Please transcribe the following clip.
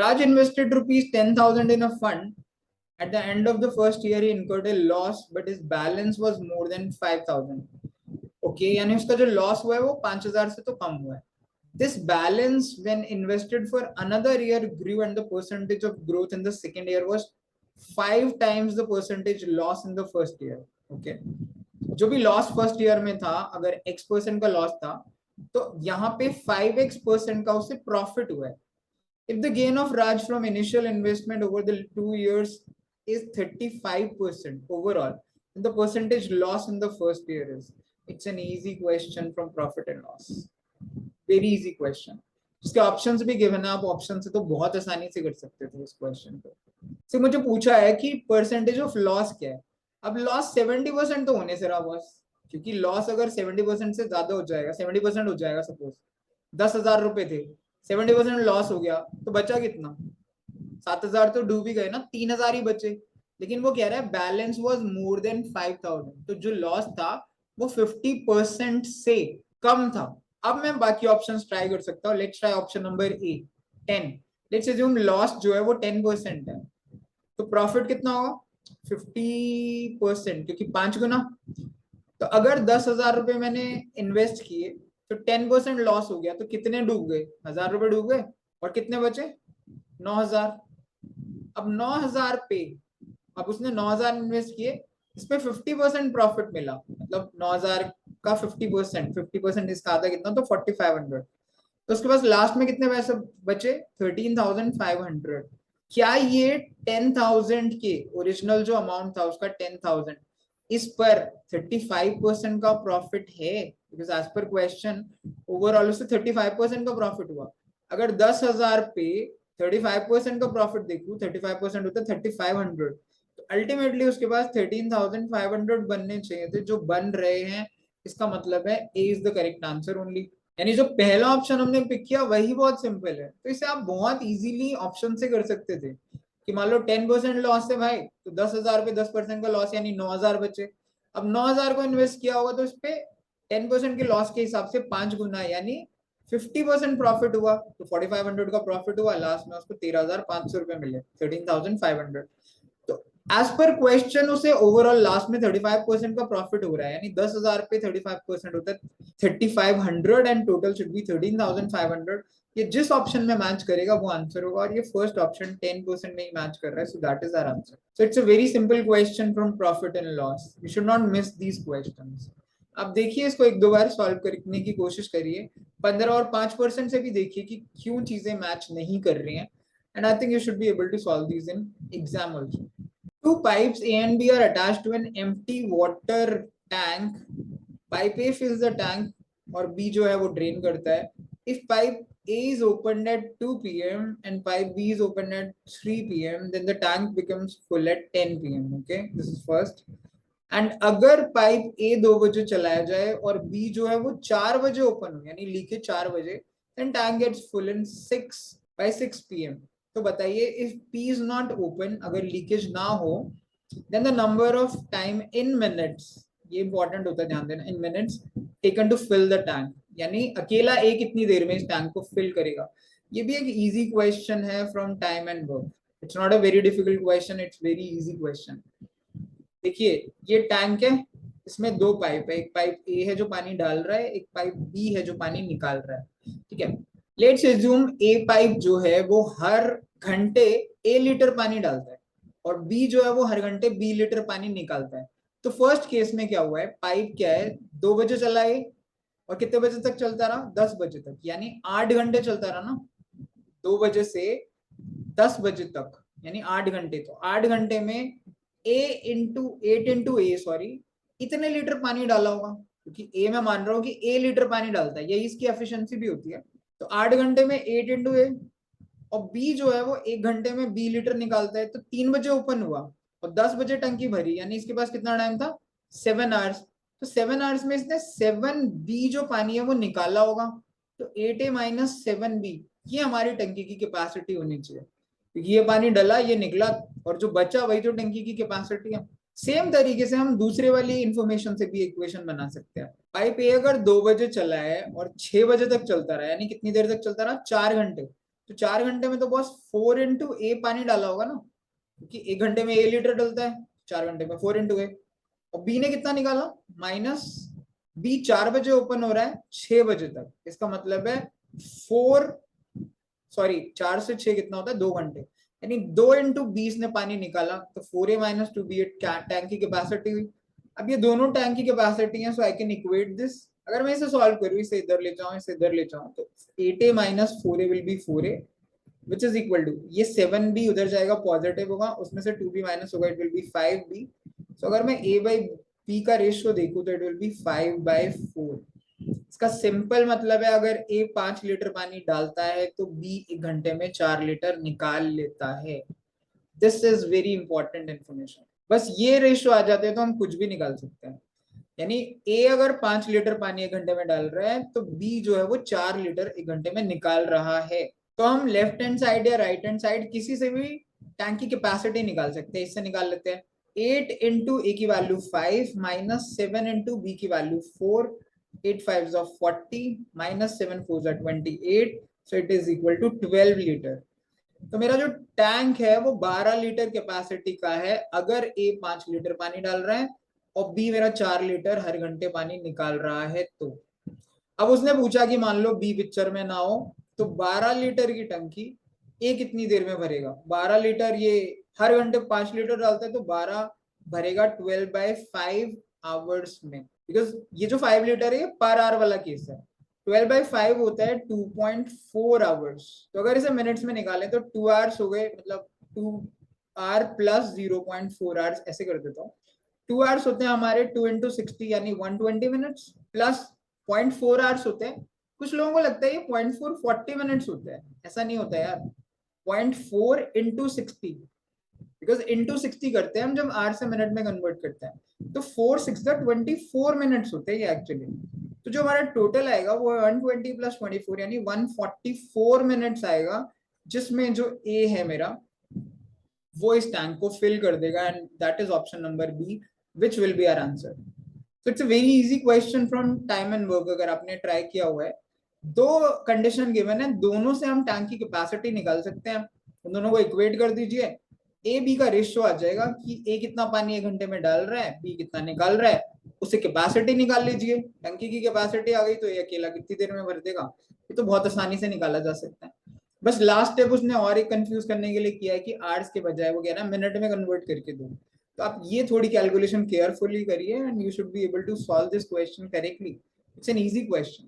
Raj invested rupees 10,000 in a fund. At the end of the first year, he incurred a loss, but his balance was more than 5,000. Okay, यानी उसका जो loss हुआ है वो 5,000 से तो कम हुआ है. This balance, when invested for another year, grew, and the percentage of growth in the second year was 5 times the percentage loss in the first year. Okay, जो भी लॉस फर्स्ट ईयर में था, अगर x% का loss था, तो यहाँ पे 5x% का उससे प्रॉफिट हुआ है. If the gain of Raj from initial investment over the 2 years is 35% overall, then the percentage loss in the first year is, it's an easy question from profit and loss. Very easy question. उसके options भी given है, आप option से तो बहुत आसानी से कर सकते थे इस क्वेश्चन को. से मुझे पूछा है कि परसेंटेज ऑफ लॉस क्या है. अब लॉस 70% तो होने से रहा बॉस, क्योंकि लॉस अगर 70% से ज्यादा हो जाएगा, 70% हो जाएगा, सपोज 10,000 रुपए थे, 70% लॉस हो गया, तो बचा कितना? 7,000 तो डूब ही गए ना, 3,000 ही बचे. लेकिन वो कह रहा है बैलेंस वाज मोर देन 5,000, तो जो लॉस था वो 50% से कम था. अब मैं बाकी ऑप्शंस ट्राई कर सकता हूँ. Let's try option number A, 10. Let's assume loss जो है वो 10% है, तो प्रॉफिट कितना होगा? 50%, क्योंकि 5 गुना. तो अगर 10,000 रुपए मैंने इन्वेस्ट किए, तो 10% लॉस हो गया, तो कितने डूब गए? 1,000 रुपए डूब गए, और कितने बचे? 9,000. अब 9,000 पे, अब उसने 9,000 इन्वेस्ट किए, इस पे 50% प्रॉफिट मिला, मतलब 9,000 का 50%, इसका आधा कितना? तो 4,500. तो उसके पास लास्ट में कितने पैसे बचे? 13,500. क्या ये 10,000 के ओरिजिनल जो अमाउंट था उसका 10,000, इस पर 35% का प्रॉफिट है? Because as per question overall उससे 35% का प्रॉफिट हुआ. अगर 10,000 पे 35% का प्रॉफिट देखूं, 35% होता है 3,500. तो अल्टीमेटली उसके पास 13,500 बनने चाहिए थे, जो बन रहे हैं. इसका मतलब है A is the correct answer only. यानी जो पहला ऑप्शन हमने पिक किया वही बहुत सिंपल है. तो इसे आप बहुत इजीली ऑप्शन से कर सकते थे कि मान लो 10% लॉस है भाई, तो 10,000 पे 10% का लॉस यानी 9,000 बचे. अब 9,000 को इन्वेस्ट किया होगा, तो इस पे 10% के लॉस के हिसाब से 5 गुना यानी 50% प्रॉफिट हुआ, तो 4,500 का प्रॉफिट हुआ. लास्ट में उसको 13,500 रुपए मिले, 13,500. तो एज पर क्वेश्चन उसे ओवरऑल लास्ट में 35% का प्रॉफिट हो रहा है, यानी 10,000 पे 35% होता है 3,500, एंड टोटल शुड बी 13,500. ये जिस ऑप्शन में मैच करेगा वो आंसर होगा, और ये फर्स्ट ऑप्शन 10% में ही मैच कर रहा है, so that is our answer. So it's a very simple question from profit and loss. You should not miss these questions. आप देखिए, इसको एक दो बार सॉल्व करने की कोशिश करिए. 15 और 5% से भी देखिए कि क्यों चीजें मैच नहीं कर रही हैं, and I think you should be able to solve these in exam also. Two pipes A and B are attached to an empty water tank. Pipe A fills the tank और B जो है वो drain करता है. If pipe A is opened at 2 p.m. and pipe B is opened at 3 p.m., then the tank becomes full at 10 p.m. Okay, this is first. And अगर pipe A 2 बजे चलाया जाए और B जो है वो 4 बजे ओपन हो, यानी लीकेज 4 बजे, then tank gets full in 6 p.m. तो बताइए, if P is not open, अगर लीकेज ना हो, then the number of time in minutes, ये इंपॉर्टेंट होता है ध्यान देना, in minutes taken to fill the tank, यानी अकेला A कितनी देर में इस टैंक को फिल करेगा. ये भी एक इजी क्वेश्चन है from time and work. It's not a very difficult question, it's very easy question. देखिए, ये टैंक है, इसमें दो पाइप है. एक पाइप ए है जो पानी डाल रहा है, एक पाइप बी है जो पानी निकाल रहा है. ठीक है, लेट्स अज्यूम ए पाइप जो है वो हर घंटे ए लीटर पानी डालता है, और बी जो है वो हर घंटे बी लीटर पानी निकालता है. तो फर्स्ट केस में क्या हुआ है, पाइप क्या है, 2 बजे चला है, और कितने बजे तक चलता रहा? 10 बजे तक, यानी 8 घंटे चलता रहा ना, 2 बजे से 10 बजे तक, यानी 8 घंटे. तो 8 घंटे में ए सॉरी, इतने लीटर पानी डाला होगा, क्योंकि ए मैं मान रहा हूं कि ए लीटर पानी डालता है, यही इसकी एफिशिएंसी भी होती है. तो 8 घंटे में 8 इंटू ए, और बी जो है वो 1 घंटे में बी लीटर निकालता है. तो 3 बजे ओपन हुआ और 10 बजे टंकी भरी, यानी इसके पास कितना टाइम था? 7 आवर्स. तो 7 आवर्स में इसने 7 बी जो पानी है वो निकाला होगा. तो 8A माइनस 7B, ये हमारी टंकी की कैपेसिटी होनी चाहिए, क्योंकि ये पानी डला, ये निकला, और जो बचा वही तो टंकी की कैपेसिटी है. सेम तरीके से हम दूसरे वाली इंफॉर्मेशन से भी इक्वेशन बना सकते हैं. पाइप ए अगर 2 बजे चला है और 6 बजे तक चलता रहा, यानी कितनी देर तक चलता रहा? 4 घंटे. तो 4 घंटे में तो बॉस 4 इंटू ए पानी डाला होगा ना, क्योंकि 1 घंटे में ए लीटर डलता है, 4 घंटे में 4 इंटू ए। और बी ने कितना निकाला माइनस, बी 4 बजे ओपन हो रहा है 6 बजे तक, इसका मतलब है 4 से 6 कितना होता है 2 घंटे, यानी 2 इंटू 20 ने पानी निकाला, तो 4a माइनस 2b टैंक की कैपेसिटी हुई। अब ये दोनों टैंक की कैपेसिटी है, सो आई कैन इक्वेट दिस। अगर मैं इसे सॉल्व करूँ, इसे इधर ले जाऊं, इसे इधर ले जाऊं, तो 8a minus 4a will be 4a which is equal to, ये 7b उधर जाएगा पॉजिटिव होगा, उसमें से 2b माइनस होगा, इट विल बी 5b। सो अगर मैं a बाई b का रेशियो देखूं तो इट विल बी 5/4। इसका सिंपल मतलब है अगर ए 5 लीटर पानी डालता है तो बी 1 घंटे में 4 लीटर निकाल लेता है। This is very important information. बस ये रेशियो आ जाते हैं तो हम कुछ भी निकाल सकते हैं। यानी ए अगर 5 लीटर पानी 1 घंटे में डाल रहा है तो बी जो है वो 4 लीटर 1 घंटे में निकाल रहा है। तो हम लेफ्ट हैंड साइड या राइट हैंड साइड किसी से भी टैंक की कैपेसिटी निकाल सकते हैं। इससे निकाल लेते हैं, 8 इंटू ए की वैल्यू 5 माइनस 7 इंटू बी की value 4, 8 5 40 minus 7 4 28, so it is equal to 12 litre. तो मेरा जो टैंक है वो 12 लीटर कैपेसिटी का है अगर ए 5 लीटर पानी डाल रहा है और बी मेरा 4 लीटर हर घंटे पानी निकाल रहा है। तो अब उसने पूछा कि मान लो बी पिक्चर में ना हो, तो 12 लीटर की टंकी ए कितनी देर में भरेगा। 12 लीटर, ये हर घंटे 5 लीटर डालता है तो 12 भरेगा 12/5 आवर्स में, बिकॉज ये जो 5 लीटर है ये पर आवर वाला केस है। 12/5 होता है 2.4 आवर्स। तो अगर इसे मिनट्स में निकालें तो 2 आवर्स हो गए, मतलब 2 आवर प्लस 0.4 आवर्स, ऐसे कर देता हूँ। 2 आवर्स होते हैं हमारे 2 इंटू 60 यानी 120 मिनट्स, प्लस 0.4 आवर्स होते हैं। कुछ लोगों को लगता है ये 0.4 40 मिनट्स होता है, ऐसा नहीं होता यार। 0.4 इंटू 60, बिकॉज इंटू 60 करते हैं हम जब आर से मिनट में कन्वर्ट करते हैं, तो 4 6 24 मिनट्स होते हैं ये एक्चुअली। तो जो हमारा टोटल आएगा वो 120 प्लस 24 यानी 144 मिनट्स आएगा, जिसमें जो ए है मेरा वो इस टैंक को फिल कर देगा, and that is option number B which will be our answer. तो it's a very easy question from time and work, अगर आपने ट्राई किया हुआ है। दो कंडीशन गिवन है, दोनों से हम टैंक की कैपेसिटी निकाल सकते हैं, उन दोनों को इक्वेट कर दीजिए, ए बी का रेशियो आ जाएगा कि ए कितना पानी 1 घंटे में डाल रहा है, बी कितना निकाल रहा है, उससे कैपेसिटी निकाल लीजिए। टंकी की कैपेसिटी आ गई तो ये अकेला कितनी देर में भर देगा, ये तो बहुत आसानी से निकाला जा सकता है। बस लास्ट स्टेप उसने और एक कंफ्यूज करने के लिए किया है कि आवर्स के बजाय वो कह रहा है मिनट में कन्वर्ट करके दो। तो आप ये थोड़ी कैलकुलेशन केयरफुली करिए and you should be able to solve this question correctly. It's an easy question.